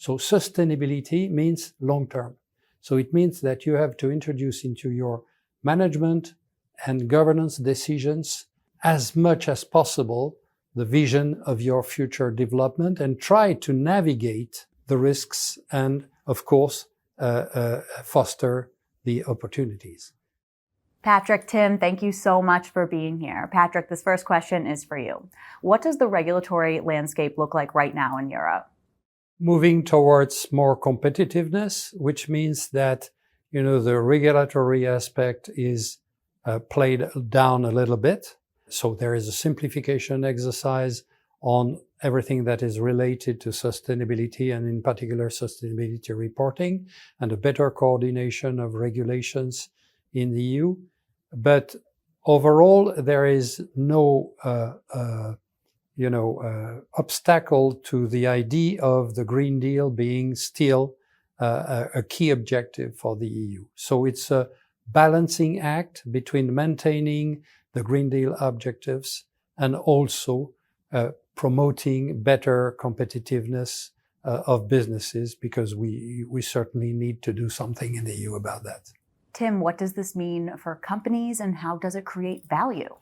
So sustainability means long-term. So it means that you have to introduce into your management and governance decisions as much as possible the vision of your future development and try to navigate the risks and, of course, foster the opportunities. Patrick, Tim, thank you so much for being here. Patrick, this first question is for you. What does the regulatory landscape look like right now in Europe? Moving towards more competitiveness, which means that, the regulatory aspect is played down a little bit. So there is a simplification exercise on everything that is related to sustainability and in particular sustainability reporting and a better coordination of regulations in the EU. But overall, there is no obstacle to the idea of the Green Deal being still a key objective for the EU. So it's a balancing act between maintaining the Green Deal objectives and also promoting better competitiveness of businesses, because we certainly need to do something in the EU about that. Tim, what does this mean for companies and how does it create value?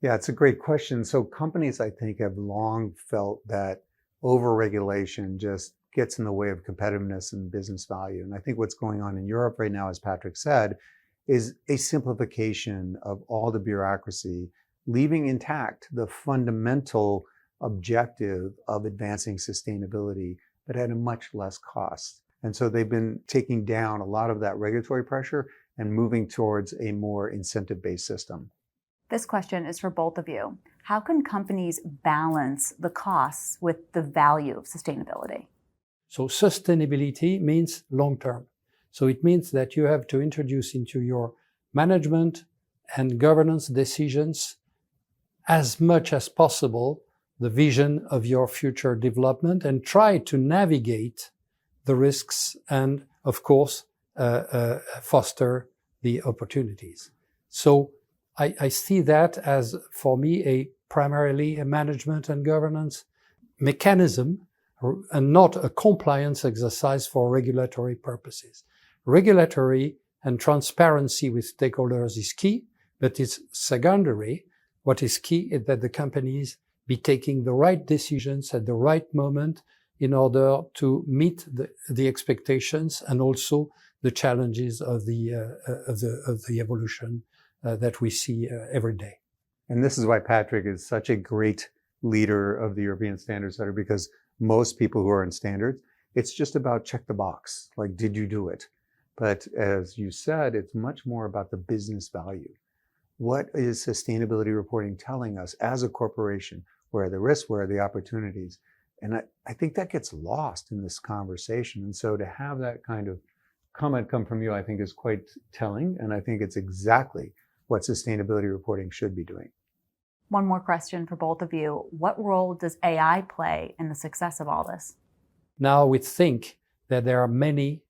Yeah, it's a great question. So companies, I think, have long felt that overregulation just gets in the way of competitiveness and business value. And I think what's going on in Europe right now, as Patrick said, is a simplification of all the bureaucracy, leaving intact the fundamental objective of advancing sustainability, but at a much less cost. And so they've been taking down a lot of that regulatory pressure and moving towards a more incentive-based system. This question is for both of you. How can companies balance the costs with the value of sustainability? So sustainability means long-term. So it means that you have to introduce into your management and governance decisions as much as possible the vision of your future development and try to navigate the risks and, of course, foster the opportunities. So I see that as, for me, primarily a management and governance mechanism and not a compliance exercise for regulatory purposes. Regulatory and transparency with stakeholders is key, but it's secondary. What is key is that the companies be taking the right decisions at the right moment in order to meet the expectations and also the challenges of the evolution that we see every day. And this is why Patrick is such a great leader of the European Standards Center, because most people who are in standards, it's just about check the box, like, did you do it? But as you said, it's much more about the business value. What is sustainability reporting telling us as a corporation? Where are the risks? Where are the opportunities? And I think that gets lost in this conversation. And so to have that kind of comment come from you, I think is quite telling. And I think it's exactly what sustainability reporting should be doing. One more question for both of you. What role does AI play in the success of all this? Now we think that there are many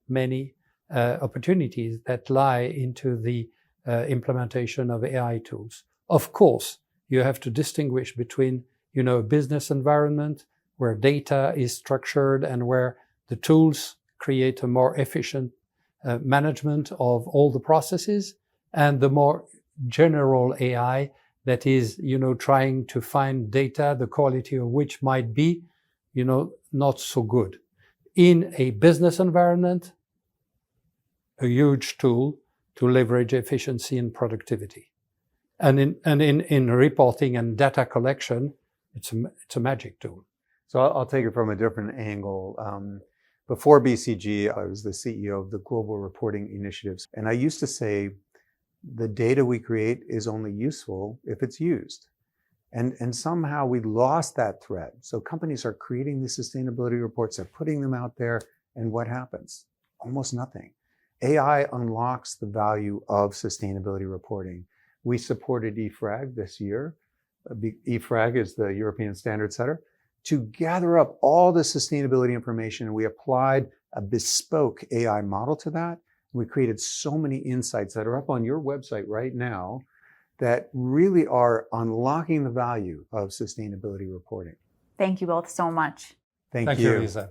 opportunities that lie into the implementation of AI tools. Of course, you have to distinguish between, a business environment where data is structured and where the tools create a more efficient management of all the processes, and the more general AI that is, trying to find data, the quality of which might be, not so good. In a business environment, a huge tool to leverage efficiency and productivity. And in reporting and data collection, it's a magic tool. So I'll take it from a different angle. Before BCG, I was the CEO of the Global Reporting Initiatives. And I used to say, the data we create is only useful if it's used. And somehow we lost that thread. So companies are creating these sustainability reports, they're putting them out there, and what happens? Almost nothing. AI unlocks the value of sustainability reporting. We supported EFRAG this year. EFRAG is the European Standards Center, to gather up all the sustainability information. We applied a bespoke AI model to that. We created so many insights that are up on your website right now that really are unlocking the value of sustainability reporting. Thank you both so much. Thank you, Lisa.